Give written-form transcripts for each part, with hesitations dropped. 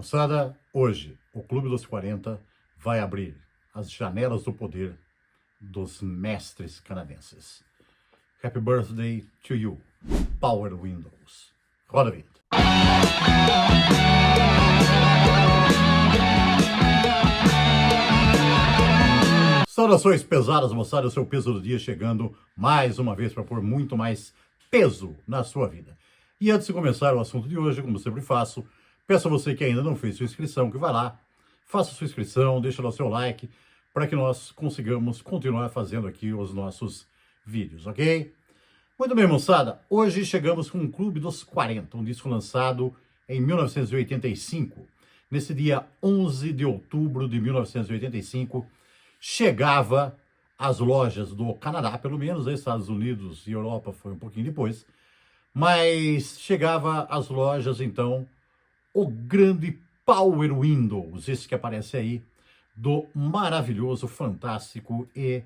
Moçada, hoje o Clube dos 40 vai abrir as janelas do poder dos mestres canadenses. Happy birthday to you, Power Windows. Roda a vinheta. Saudações pesadas, moçada, o seu peso do dia chegando mais uma vez para pôr muito mais peso na sua vida. E antes de começar o assunto de hoje, como sempre faço, peço a você que ainda não fez sua inscrição, que vá lá, faça sua inscrição, deixa lá o seu like, para que nós consigamos continuar fazendo aqui os nossos vídeos, ok? Muito bem, moçada, hoje chegamos com o Clube dos 40, um disco lançado em 1985. Nesse dia 11 de outubro de 1985, chegava às lojas do Canadá, pelo menos, Estados Unidos e Europa foi um pouquinho depois, mas chegava às lojas, então, o grande Power Windows, esse que aparece aí, do maravilhoso, fantástico e...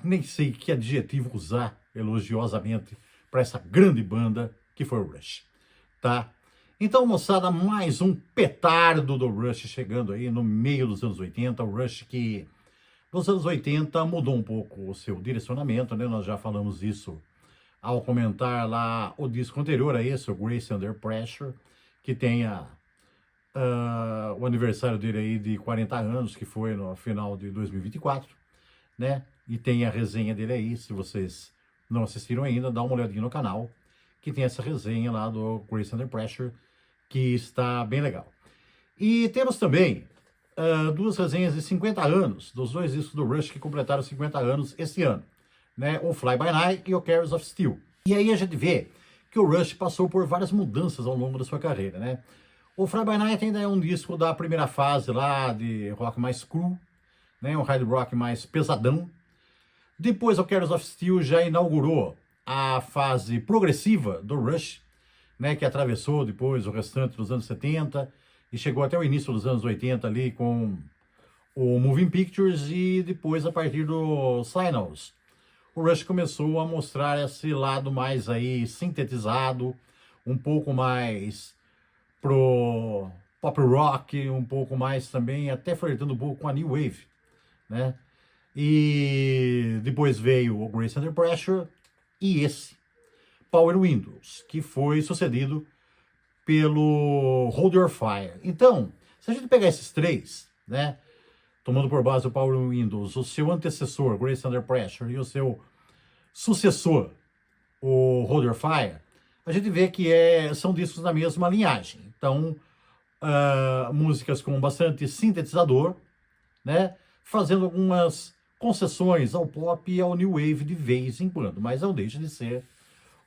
nem sei que adjetivo usar elogiosamente para essa grande banda que foi o Rush, tá? Então, moçada, mais um petardo do Rush chegando aí no meio dos anos 80, o Rush que nos anos 80 mudou um pouco o seu direcionamento, né? Nós já falamos isso ao comentar lá o disco anterior a esse, o Grace Under Pressure, que tem o aniversário dele aí de 40 anos, que foi no final de 2024, né? E tem a resenha dele aí, se vocês não assistiram ainda, dá uma olhadinha no canal, que tem essa resenha lá do Grace Under Pressure, que está bem legal. E temos também duas resenhas de 50 anos, dos dois discos do Rush que completaram 50 anos esse ano, né? O Fly By Night e o Carriers of Steel. E aí a gente vê que o Rush passou por várias mudanças ao longo da sua carreira, né? O Fly By Night ainda é um disco da primeira fase lá, de rock mais cru, né? Um hard rock mais pesadão. Depois o Carriers of Steel já inaugurou a fase progressiva do Rush, né? Que atravessou depois o restante dos anos 70 e chegou até o início dos anos 80 ali com o Moving Pictures e depois a partir do Signals. O Rush começou a mostrar esse lado mais aí sintetizado, um pouco mais pro pop rock, um pouco mais também, até flertando um pouco com a New Wave, né? E depois veio o Grace Under Pressure e esse Power Windows, que foi sucedido pelo Hold Your Fire. Então, se a gente pegar esses três, né, tomando por base o Power Windows, o seu antecessor, Grace Under Pressure, e o seu sucessor, o Hold Your Fire, a gente vê que são discos da mesma linhagem. Então, músicas com bastante sintetizador, né, fazendo algumas concessões ao pop e ao new wave de vez em quando, mas não deixa de ser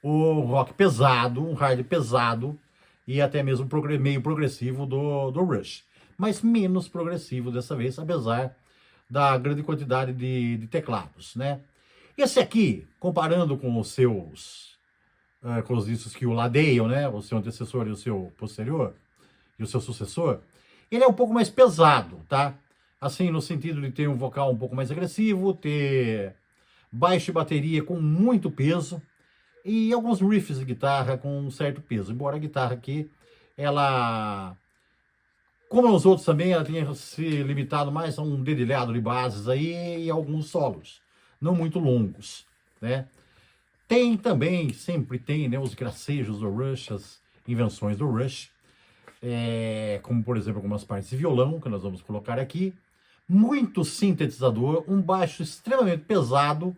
o rock pesado, um hard pesado e até mesmo meio progressivo do Rush, mas menos progressivo dessa vez, apesar da grande quantidade de teclados, né? Esse aqui, comparando com os seus, com os discos que o ladeiam, né? O seu antecessor e o seu posterior, e o seu sucessor, ele é um pouco mais pesado, tá? Assim, no sentido de ter um vocal um pouco mais agressivo, ter baixo e bateria com muito peso, e alguns riffs de guitarra com um certo peso, embora a guitarra aqui, ela, como os outros também, ela tenha se limitado mais a um dedilhado de bases aí e alguns solos, não muito longos, né? Tem também, sempre tem, né, os gracejos do Rush, as invenções do Rush, como por exemplo algumas partes de violão, que nós vamos colocar aqui, muito sintetizador, um baixo extremamente pesado,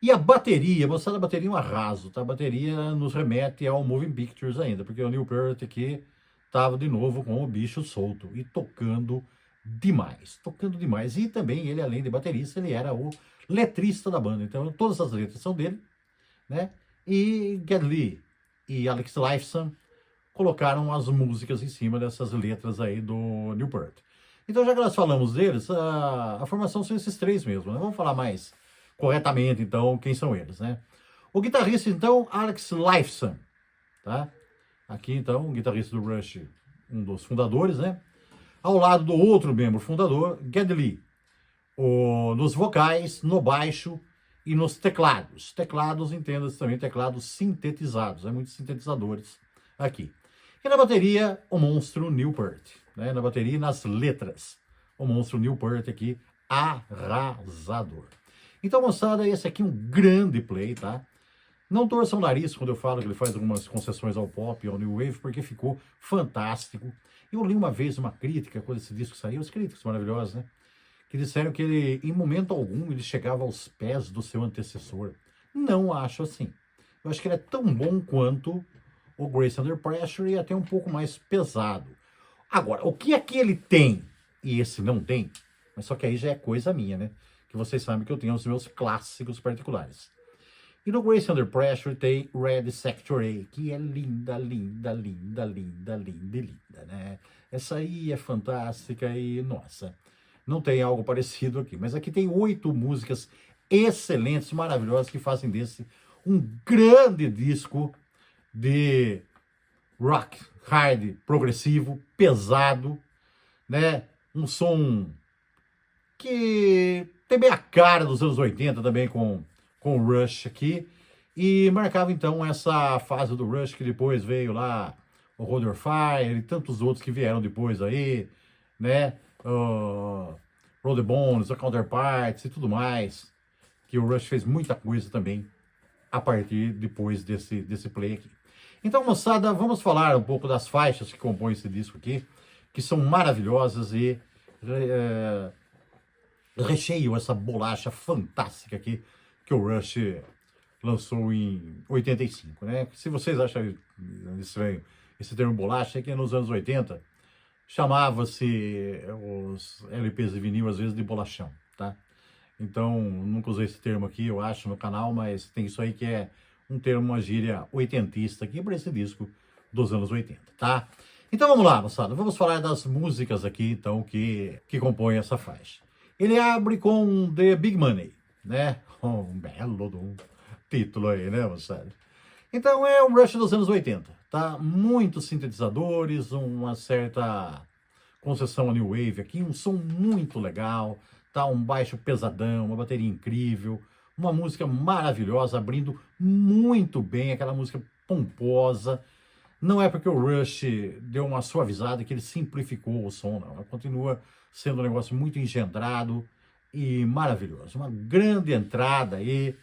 e a bateria, moçada, a bateria é um arraso, tá? A bateria nos remete ao Moving Pictures ainda, porque o Neil Peart aqui estava de novo com o bicho solto e tocando demais. E também ele, além de baterista, ele era o letrista da banda. Então, todas as letras são dele, né? E Geddy Lee e Alex Lifeson colocaram as músicas em cima dessas letras aí do Neil Peart. Então, já que nós falamos deles, a formação são esses três mesmo, né? Vamos falar mais corretamente, então, quem são eles, né? O guitarrista, então, Alex Lifeson, tá? Aqui, então, o guitarrista do Rush, um dos fundadores, né? Ao lado do outro membro fundador, Geddy Lee, nos vocais, no baixo e nos teclados. Teclados, entenda-se também, teclados sintetizados, muitos sintetizadores aqui. E na bateria, o monstro Neil Peart, né? Na bateria e nas letras, o monstro Neil Peart aqui, arrasador. Então, moçada, esse aqui é um grande play, tá? Não torçam o nariz quando eu falo que ele faz algumas concessões ao pop e ao new wave, porque ficou fantástico. Eu li uma vez uma crítica, quando esse disco saiu, as críticas maravilhosas, né? Que disseram que ele, em momento algum, ele chegava aos pés do seu antecessor. Não acho assim. Eu acho que ele é tão bom quanto o Grace Under Pressure e até um pouco mais pesado. Agora, o que aqui ele tem e esse não tem, mas só que aí já é coisa minha, né? Que vocês sabem que eu tenho os meus clássicos particulares. E no Grace Under Pressure tem Red Sector A, que é linda, linda, linda, linda, linda, linda, né? Essa aí é fantástica e, nossa, não tem algo parecido aqui. Mas aqui tem 8 músicas excelentes, maravilhosas, que fazem desse um grande disco de rock, hard, progressivo, pesado, né? Um som que tem bem a cara dos anos 80 também com o Rush aqui, e marcava então essa fase do Rush que depois veio lá o Hold Your Fire e tantos outros que vieram depois aí, né? Roll the Bones, o Counterparts e tudo mais, que o Rush fez muita coisa também a partir depois desse play aqui. Então, moçada, vamos falar um pouco das faixas que compõem esse disco aqui, que são maravilhosas e recheiam essa bolacha fantástica aqui que o Rush lançou em 85, né? Se vocês acham estranho esse termo bolacha, é que nos anos 80 chamava-se os LPs de vinil às vezes de bolachão, tá? Então, nunca usei esse termo aqui, eu acho, no canal, mas tem isso aí que é um termo, uma gíria oitentista aqui para esse disco dos anos 80, tá? Então vamos lá, moçada, vamos falar das músicas aqui, então, que compõem essa faixa. Ele abre com The Big Money, né? Um belo título aí, né, moçada? Então é o Rush dos anos 80, tá? Muitos sintetizadores, uma certa concessão a New Wave aqui, um som muito legal, tá? Um baixo pesadão, uma bateria incrível, uma música maravilhosa, abrindo muito bem, aquela música pomposa. Não é porque o Rush deu uma suavizada que ele simplificou o som, não. Ela continua sendo um negócio muito engendrado e maravilhoso. Uma grande entrada aí,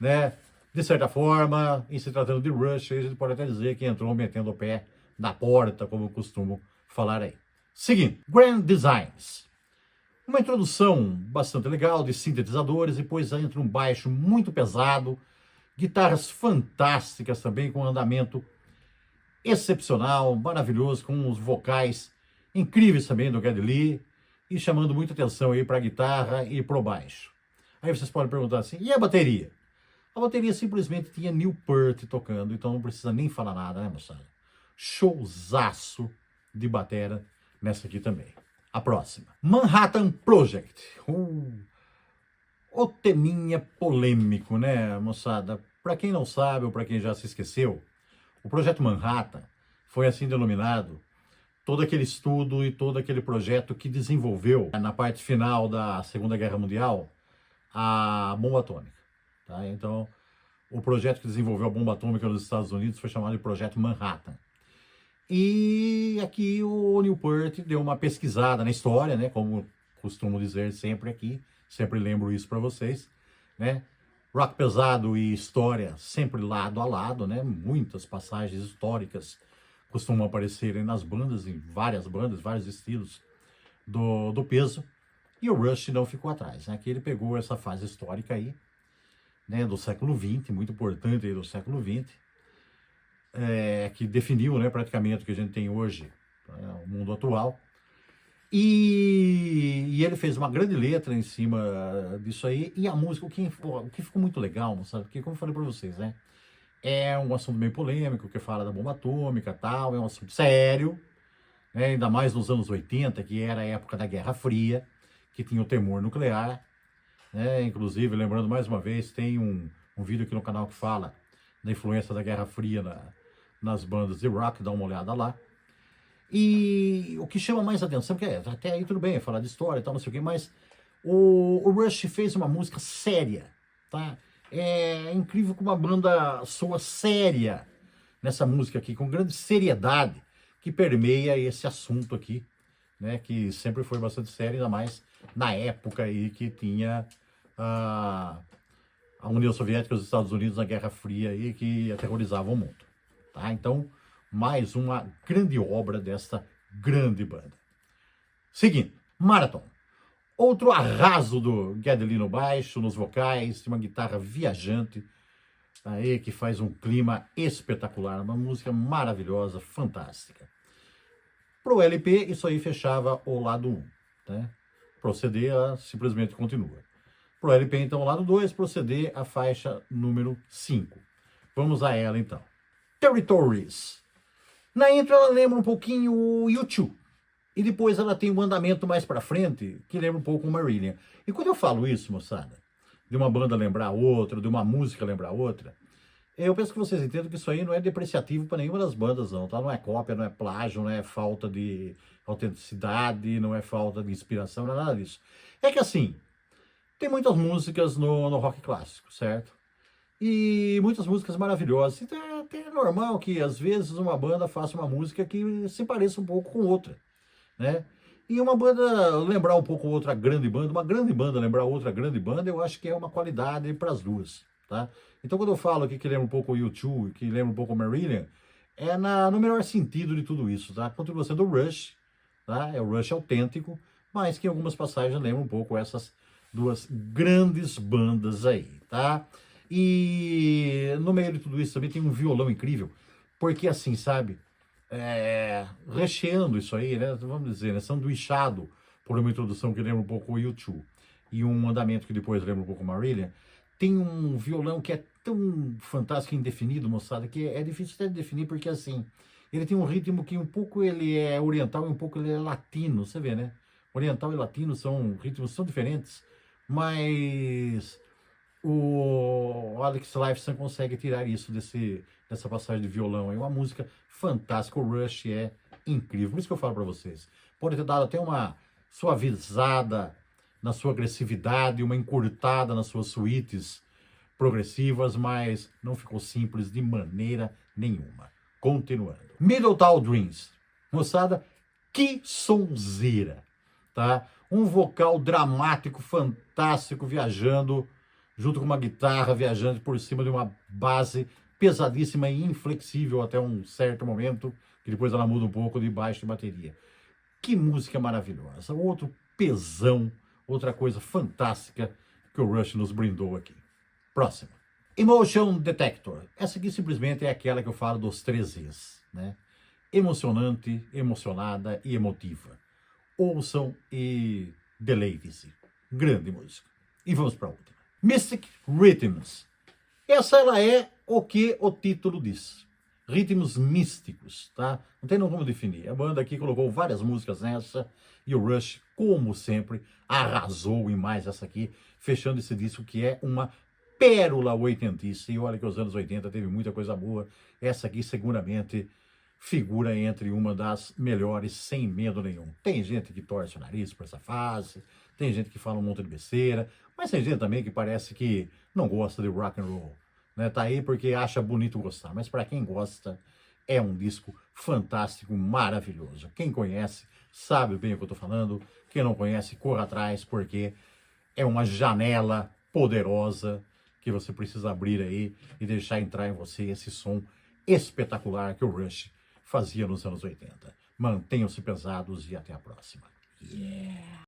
né? De certa forma, em se tratando de Rush, a gente pode até dizer que entrou metendo o pé na porta, como eu costumo falar aí. Seguindo, Grand Designs. Uma introdução bastante legal de sintetizadores, depois entra um baixo muito pesado, guitarras fantásticas também, com um andamento excepcional, maravilhoso, com os vocais incríveis também do Geddy Lee, e chamando muita atenção aí para a guitarra e para o baixo. Aí vocês podem perguntar assim, e a bateria? A bateria simplesmente tinha Neil Peart tocando, então não precisa nem falar nada, né, moçada? Showzaço de batera nessa aqui também. A próxima, Manhattan Project. O teminha polêmico, né, moçada? Para quem não sabe ou para quem já se esqueceu, o Projeto Manhattan foi assim denominado todo aquele estudo e todo aquele projeto que desenvolveu, na parte final da Segunda Guerra Mundial, a bomba atômica. Tá? Então, o projeto que desenvolveu a bomba atômica nos Estados Unidos foi chamado de Projeto Manhattan. E aqui o Neil Peart deu uma pesquisada na história, né? Como costumo dizer sempre aqui, sempre lembro isso para vocês, né? Rock pesado e história sempre lado a lado, né? Muitas passagens históricas costumam aparecerem nas bandas, em várias bandas, vários estilos do peso. E o Rush não ficou atrás, né? Aqui ele pegou essa fase histórica aí, né? Do século XX, muito importante aí do século XX, que definiu, né, praticamente o que a gente tem hoje, né, o mundo atual. E ele fez uma grande letra em cima disso aí. E a música, o que ficou muito legal, sabe? Porque, como eu falei para vocês, né? É um assunto meio polêmico, que fala da bomba atômica e tal. É um assunto sério, né? Ainda mais nos anos 80, que era a época da Guerra Fria, que tinha o temor nuclear, né? Inclusive, lembrando mais uma vez, tem um vídeo aqui no canal que fala da influência da Guerra Fria nas bandas de rock, dá uma olhada lá. E o que chama mais atenção, porque até aí tudo bem, falar de história e tal, não sei o quê, mas o Rush fez uma música séria, tá? É incrível como a banda soa séria nessa música aqui, com grande seriedade, que permeia esse assunto aqui, né, que sempre foi bastante sério, ainda mais na época aí que tinha a União Soviética e os Estados Unidos na Guerra Fria aí, que aterrorizavam o mundo. Tá? Então, mais uma grande obra desta grande banda. Seguindo, Marathon. Outro arraso do Geddy no baixo, nos vocais, uma guitarra viajante, aí que faz um clima espetacular, uma música maravilhosa, fantástica. Pro LP, isso aí fechava o lado 1, né? Pro CD, ela simplesmente continua. Pro LP, então, o lado 2, pro CD, a faixa número 5. Vamos a ela, então. Territories. Na intro, ela lembra um pouquinho o U2. E depois ela tem um andamento mais pra frente, que lembra um pouco o Marillion. E quando eu falo isso, moçada, de uma banda lembrar outra, de uma música lembrar outra, eu penso que vocês entendam que isso aí não é depreciativo para nenhuma das bandas, não, tá? Não é cópia, não é plágio, não é falta de autenticidade, não é falta de inspiração, não é nada disso. É que assim, tem muitas músicas no rock clássico, certo? E muitas músicas maravilhosas. Então é até normal que às vezes uma banda faça uma música que se pareça um pouco com outra, né? E uma banda lembrar um pouco outra grande banda, uma grande banda lembrar outra grande banda, eu acho que é uma qualidade para as duas, tá? Então quando eu falo aqui que lembra um pouco o U2, que lembra um pouco o Marillion, é no melhor sentido de tudo isso, tá? Continua sendo o Rush, tá? É o Rush autêntico, mas que em algumas passagens lembra um pouco essas duas grandes bandas aí, tá? E no meio de tudo isso também tem um violão incrível, porque assim, sabe, recheando isso aí, né, vamos dizer, né, sanduichado por uma introdução que lembra um pouco o U2 e um andamento que depois lembra um pouco o Marillion, tem um violão que é tão fantástico e indefinido, moçada, que é difícil até de definir, porque assim, ele tem um ritmo que um pouco ele é oriental e um pouco ele é latino, você vê, né? Oriental e latino são ritmos são diferentes, mas o Alex Lifeson consegue tirar isso dessa passagem de violão. É uma música fantástica. O Rush é incrível. Por isso que eu falo para vocês. Pode ter dado até uma suavizada na sua agressividade, uma encurtada nas suas suítes progressivas, mas não ficou simples de maneira nenhuma. Continuando. Middletown Dreams. Moçada, que sonzeira, tá? Um vocal dramático, fantástico, viajando junto com uma guitarra viajante por cima de uma base pesadíssima e inflexível até um certo momento, que depois ela muda um pouco de baixo de bateria. Que música maravilhosa, outro pesão, outra coisa fantástica que o Rush nos brindou aqui. Próximo. Emotion Detector. Essa aqui simplesmente é aquela que eu falo dos 3 Es, né? Emocionante, emocionada e emotiva. Ouçam e deleite-se. Grande música. E vamos para outra. Mystic Rhythms. Essa ela é o que o título diz. Ritmos místicos, tá? Não tem como definir. A banda aqui colocou várias músicas nessa e o Rush, como sempre, arrasou em mais essa aqui, fechando esse disco que é uma pérola oitentista. E olha que os anos 80 teve muita coisa boa. Essa aqui seguramente figura entre uma das melhores, sem medo nenhum. Tem gente que torce o nariz por essa fase, tem gente que fala um monte de besteira, mas tem gente também que parece que não gosta de rock and roll, né? Tá aí porque acha bonito gostar, mas para quem gosta, é um disco fantástico, maravilhoso. Quem conhece sabe bem o que eu tô falando, quem não conhece, corra atrás, porque é uma janela poderosa que você precisa abrir aí e deixar entrar em você esse som espetacular que o Rush fazia nos anos 80. Mantenham-se pesados e até a próxima. Yeah!